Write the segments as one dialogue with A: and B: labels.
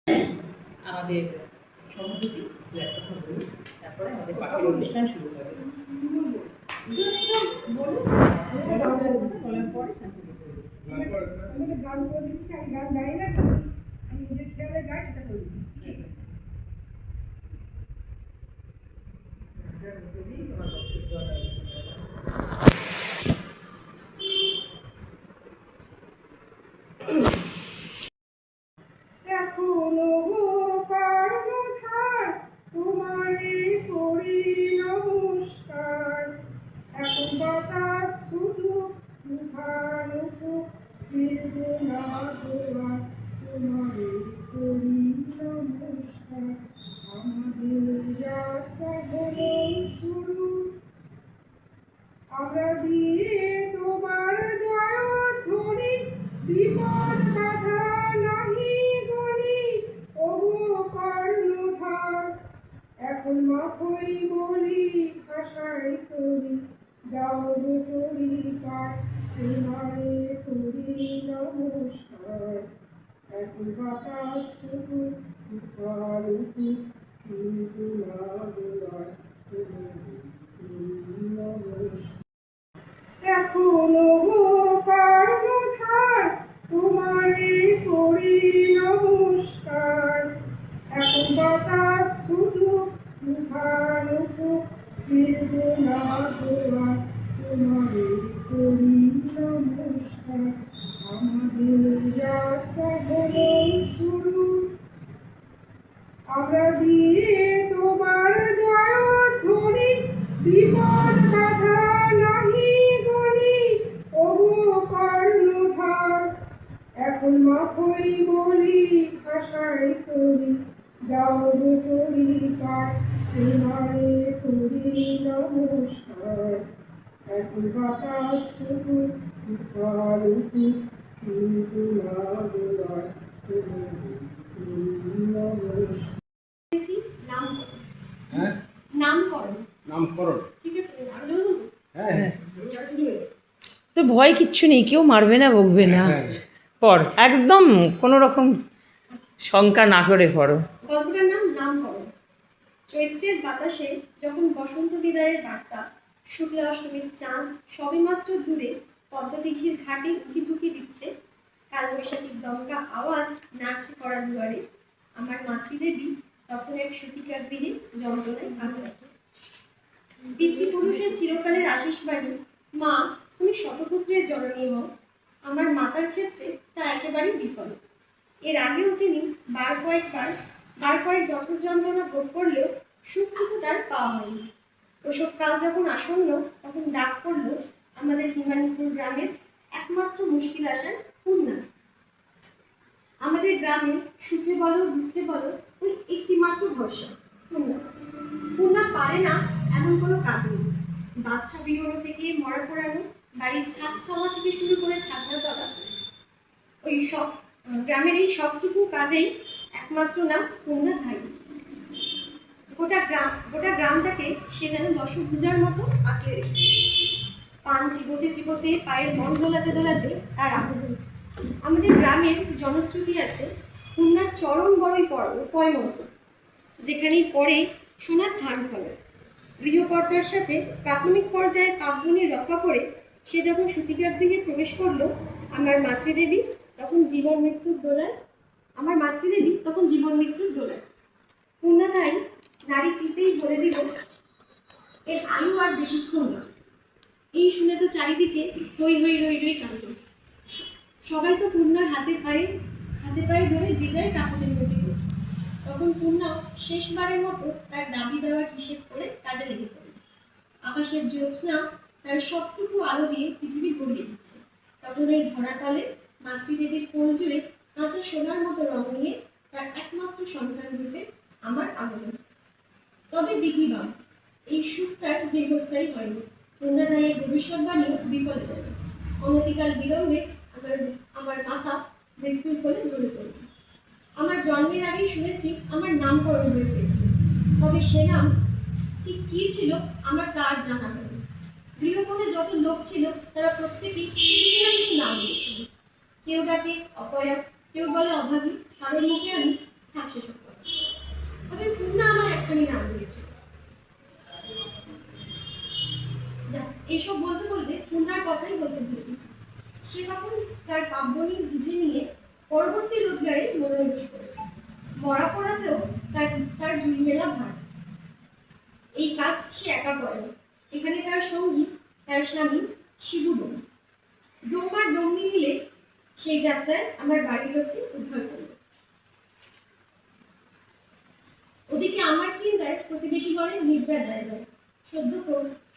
A: আমাদের সভাপতি একটা কথা বলি, তারপরে আমাদের পাঠের অনুষ্ঠান শুরু হবে। গান করে দিচ্ছি, আমি গান গাই না, আমি নিজের খেয়ালে গাই, সেটা করে দিচ্ছি। আমরা দিয়ে তোমার জয়ধ্বনি, বিপদ বাধা নাহি গণি, ওগো কর্ণধার। এখন মাখই বলি, ভাষায় করি, যাও গো করি পাঠ, তোমারে করি নমস্কার। এখন বাতাস চুকু উপালুকু, কিন্তু না গোড়ায় এখনো কর্ণধার, তোমারে করি নমস্কার। এখন বাতাস ছুটু মুখানুকু, কিন্তু না গোড়ায় তোমারে করি নমস্কার। আমাদের যাত্রা হলো শুরু, আমরা দিয়ে তোমার জয়ধ্বনি, বিপদ বাধা নাহি গণি, ওগো কর্ণধার। এখন মাখই বলি, ভাষায় করি, যাও গো করি পাঠ, তোমারে করি নমস্কার। এখন বাতাস চুকু উপালুকু, কিন্তু না গোড়ায়
B: তো ভয় কিচ্ছু নেই, কেউ মারবে না, বকবে না। পড়, একদম কোনো রকম শঙ্কা না করে পড়ো।
C: গল্পটার নাম নামকরণ। চৈত্রের বাতাসে যখন বসন্ত বিদায়ের বার্তা, শুক্লা অষ্টমীর চাঁদ সবেমাত্র দূরে পদ্মা দিঘির ঘাটে উঁকিঝুঁকি দিচ্ছে, কালবৈশাখীর দমকা আওয়াজ নাচছে করা দুয়ারে, আমার মাতৃদেবী তখন এক সুতিকা গৃহে যন্ত্রণায় কাঁদছে। পিতৃপুরুষের চিরকালের আশিস বাণী, মা তুমি শতপুত্রের জননী হও, আমার মাতার ক্ষেত্রে তা একেবারেই বিফল। এর আগেও তিনি বার কয়েক যঠর যন্ত্রণা ভোগ করলেও সুখটুকু তার পাওয়া হয়নি। ওসব কাল যখন আসন্ন, তখন ডাক পড়ল আমাদের হিমানীপুর গ্রামের একমাত্র মুশকিল আসার পূর্ণা। আমাদের গ্রামে সুখে বলো দুঃখে বলো ওই একটি মাত্র ভরসা, পূর্ণা পারে না এমন কোনো কাজ নেই। বাচ্চা বিহনো থেকে মরা পোড়ানো, বাড়ির ছাদ ছাওয়া থেকে শুরু করে ছাদনা তলা, ওই সব গ্রামের এই সবটুকু কাজেই একমাত্র নাম পূর্ণা ধাই। গোটা গ্রামটাকে সে যেন দশভুজার মতো আঁকড়ে রেখেছে। পান চিবোতে চিবোতে, পায়ের মন দোলাতে দোলাতে তার আগ্রহ। আমাদের গ্রামের জনশ্রুতি আছে, পূর্ণার চরম বড়ই পয়মন্ত, যেখানেই পড়ে সোনার ধান ফলে। গৃহকর্তার সাথে প্রাথমিক পর্যায়ের কাব্যনি রক্ষা করে সে যখন সুতিকা গৃহে প্রবেশ করলো, আমার মাতৃদেবী তখন জীবন মৃত্যুর দোলায়। পূর্ণা তাই নারী টিপেই বলে দিল, এর আয়ু আর বেশিক্ষণ না। এই শুনে তো চারিদিকে হই হই রই রই কাণ্ড। সবাই তো পূর্ণার হাতে পায়ে ধরে বিজয় কাপড়ের মধ্যে করছে। তখন পূর্ণা শেষবারের মতো তার দাবি দেওয়ার হিসেব করে কাজে লেগে পড়ল। আকাশের জ্যোৎস্না তার সবটুকু আলো দিয়ে পৃথিবী ভরিয়ে দিচ্ছে। তখন এই ধরাতলে মাতৃদেবীর কোল জুড়ে কাঁচা সোনার মতো রং নিয়ে তার একমাত্র সন্তান রূপে আমার আগমন। তবে বিধিবাম, এই সুখ তার দীর্ঘস্থায়ী হয়নি। পূর্ণা ধাইয়ের ভবিষ্যৎবাণীও বিফলে যাবে। অনতিকাল বিলম্বে আমার মাতা মৃত্যুর কোলে ঢলে পড়ল। আমার জন্মের আগেই শুনেছি আমার নামকরণ হয়ে গিয়েছিল, তবে সে নাম ঠিক কী ছিল আমার তার জানা হয়নি। গৃহকোণে যত লোক ছিল তারা প্রত্যেকেই কিছু না কিছু নাম দিয়েছিল। কেউ ডাকে অপয়া, কেউ বলে অভাগী, কারোর মুখে আমি থাক সেসব কথা। তবে পূর্ণা আমার একখানি নাম দিয়েছে। যাক, এইসব বলতে বলতে পূর্ণার কথাই বলতে ভুলে গেছি। সে তখন তার কাব্যনি বুঝে নিয়ে পরবর্তী রোজগারে মনোনিবেশ করেছে। মরা পড়াতেও তার তার জুড়ি মেলা ভার। এই কাজ সে একা করে না, এখানে তার সঙ্গী তার স্বামী শিবু ডোম। ডোম আর ডোমনি মিলে সেই যাত্রায় আমার বাড়ির লোককে উদ্ধার করল। ওদিকে আমার চিন্তায় প্রতিবেশী ঘরে নিদ্রা যায়।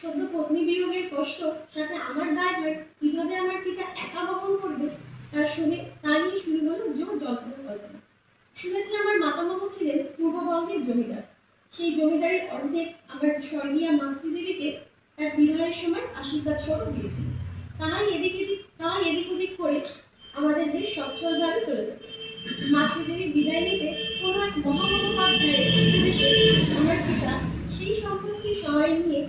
C: সদ্য পত্নী বিয়োগের কষ্ট সাথে আমার দায়ভার কিভাবে আমার পিতা একা বহন করবে তা নিয়ে শুরু হলো জোর জল্পনা। শুনেছি আমার মাতামহ ছিলেন পূর্ববঙ্গের জমিদার। সেই জমিদারের অর্ধেক আমার স্বর্গীয়া মাতৃদেবীকে তার বিবাহের সময় আশীর্বাদ স্বরূপ দিয়েছিল। তাই এদিক ওদিক করে আমাদের বেশ সচ্ছলভাবে চলে যেত। মাতৃদেবী বিদায় নিতে কোনো এক মহামহোপাধ্যায়ের উপদেশে আমার পিতা সেই সম্পত্তির সহায় নিয়ে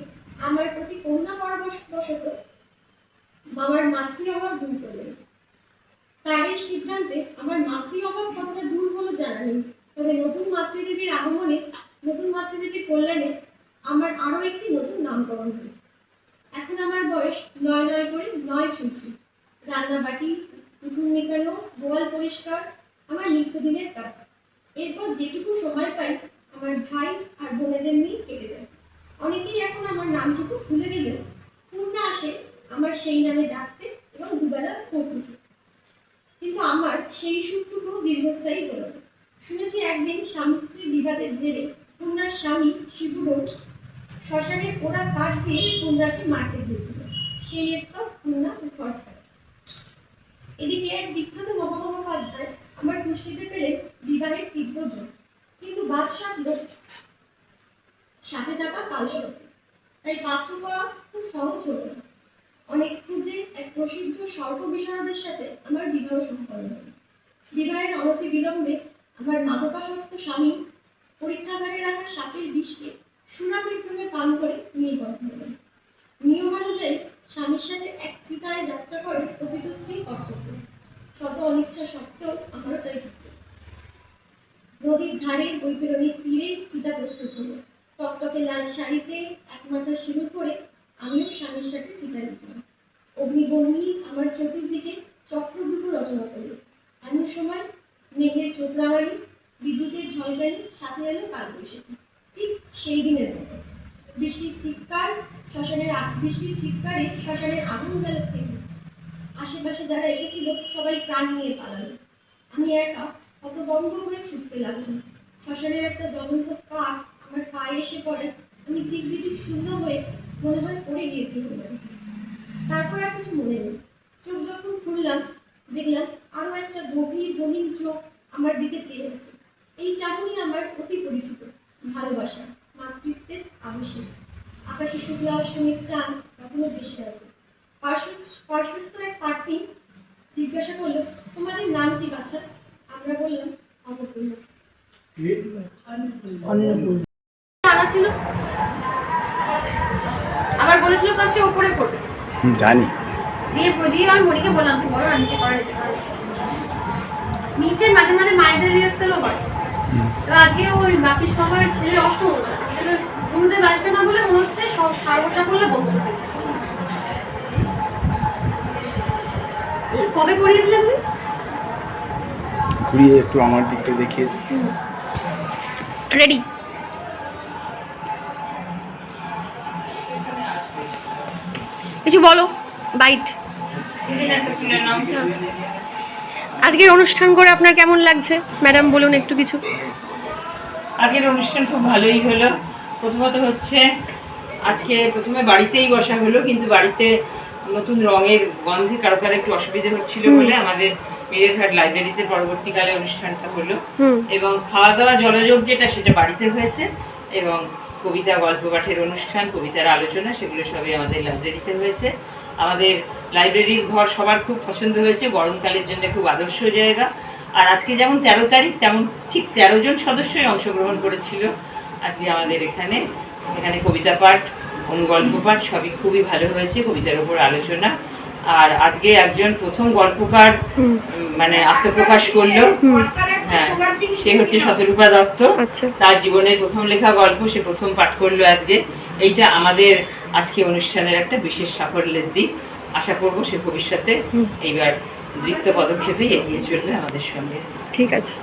C: আমার প্রতি করুণা পরবশত আমার মাতৃ অভাব দূর করলেন। তার এই সিদ্ধান্তে আমার মাতৃ অভাব কতটা দূর হলো জানা নেই, তবে নতুন মাতৃদেবীর কল্যাণে আমার আরও একটি নতুন নামকরণ হল। এখন আমার বয়স 9 করে 9 ছুঁছি। রান্নাবাটি, উঠুন নিকানো, গোয়াল পরিষ্কার আমার নিত্যদিনের কাজ। এরপর যেটুকু সময় পাই আমার ভাই আর বোনেদের নিয়ে কেটে যায়। অনেকেই এখন আমার নামটুকু ভুলে গেলেও পূর্ণা আসে আমার সেই নামে ডাকতে এবং দুবেলা খোঁজ নিতে। কিন্তু আমার সেই সুখটুকু দীর্ঘস্থায়ী হল না। শুনেছি একদিন স্বামী স্ত্রীর বিবাদের জেরে পূর্ণার স্বামী শিবুডোম শ্মশানের পোড়া কাঠ দিয়ে পূর্ণাকে মারতে গিয়েছিল। সেই স্তব পূর্ণা ঘর ছাড়ে। এদিকে এক বিখ্যাত মহামহোপাধ্যায় আমার পুষ্টিতে পেলেন বিবাহের তীব্র জোর, কিন্তু বাদ সাধল সাথে থাকা কালসর্প। তাই পাত্র পাওয়া খুব সহজ হলো না। অনেক খুঁজে এক প্রসিদ্ধ সর্প বিশারদের সাথে আমার বিবাহ সম্পন্ন হল। বিবাহের অনতি বিলম্বে আমার মাদকাসক্ত স্বামী পরীক্ষাগারে রাখা সাপের বিষকে সুরাবিক্রমে পান করে নির্গত হলেন। নিয়মানুযায়ী স্বামীর সাথে এক চিতায় যাত্রা করে প্রকৃত স্ত্রী কর্তব্য। শত অনিচ্ছা সত্ত্বেও আমারও তাই যেত। নদীর ধারে বৈতরণীর তীরে চিতা প্রস্তুত হলো। টকটকে লাল শাড়িতে এক মাথা সিঁদুর করে আমিও স্বামীর সাথে চিতায় উঠলাম। অগ্নিবহ্নি আমার চতুর্দিকে চক্রব্যূহ রচনা করল। এমন সময় মেঘের চোখ রাঙানি, বিদ্যুতের ঝলকানি, সাথে এলো কালবৈশাখী। ঠিক সেই দিনের মতো বৃষ্টির চিৎকারে শ্মশানের আগুন গেল থেকে। আশেপাশে যারা এসেছিল সবাই প্রাণ নিয়ে পালালো। আমি একা হতভম্ব হয়ে ছুটতে লাগলাম। শ্মশানের একটা জ্বলন্ত কাঠ আমার পায়ে এসে পড়ে। আমি দিক বিদিক শূন্য হয়ে মনে হয় পড়ে গিয়েছি। তারপর আর কিছু মনে নেই। চোখ যখন খুললাম দেখলাম আরও একটা গভীর রঙিন চোখ আমার দিকে চেয়ে আছে। এই চাহনি আমার অতি পরিচিত, ভালোবাসা, মাতৃত্বের আবেশের। আকাশে শুক্লা অষ্টমীর চাঁদ তখনও ভেসে আছে। পার্শ্বস্থ এক পার্টি জিজ্ঞাসা করলো, তোমাদের নাম কি বাছা? আমরা বললাম অমরপূর্ণা।
D: আনা ছিল, আবার বলেছিল ফার্স্টে ওপরে করবে,
E: জানি
D: দিয়ে আমি মনিকে বললাম যে বলো না নিচে করে নিচে মাঝে মাঝে মায়েদের রিহার্সেলও হয়। তো আজকে ওই বাপিস বাবার ছেলের অষ্টম, গুরুদেব আসবে না বলে মনে হচ্ছে সব সারবটা করলে বন্ধ হবে। কবে করিয়েছিলে তুমি?
E: ঘুরিয়ে একটু আমার দিকটা দেখিয়ে।
D: রেডি। কিছু বলো, বাইট। আজকের অনুষ্ঠান করে আপনার কেমন লাগছে ম্যাডাম, বলুন একটু কিছু।
B: আজকের অনুষ্ঠান খুব ভালোই হলো। প্রথমত হচ্ছে আজকে প্রথমে বাড়িতেই বসা হলো, কিন্তু বাড়িতে নতুন রঙের গন্ধে কারো একটু অসুবিধা হচ্ছিল বলে আমাদের মেরেরহাট লাইব্রেরিতে পরবর্তীকালে অনুষ্ঠানটা হলো। এবং খাওয়া দাওয়া জলযোগ যেটা সেটা বাড়িতে হয়েছে, এবং কবিতা গল্প পাঠের অনুষ্ঠান, কবিতার আলোচনা, সেগুলো সবই আমাদের লাইব্রেরিতে হয়েছে। আমাদের লাইব্রেরির ঘর সবার খুব পছন্দ হয়েছে, গরমকালের জন্য খুব আদর্শ জায়গা। আর আজকে যেমন 13 তারিখ, তেমন ঠিক 13 জন সদস্যই অংশগ্রহণ করেছিল আজকে আমাদের এখানে। কবিতা পাঠ, অনুগল্প পাঠ সবই খুবই ভালো হয়েছে, কবিতার উপর আলোচনা। আর আজকে একজন প্রথম গল্পকার মানে আত্মপ্রকাশ করলো। হ্যাঁ, সে হচ্ছে শতরূপা দত্ত।
F: আচ্ছা।
B: তার জীবনের প্রথম লেখা গল্প সে প্রথম পাঠ করলো আজকে। এইটা আমাদের আজকে অনুষ্ঠানের একটা বিশেষ সাফল্যের দিক। আশা করব সে ভবিষ্যতে এইবার নৃত্য পদক্ষেপে এগিয়ে চলবে আমাদের সঙ্গে।
F: ঠিক আছে।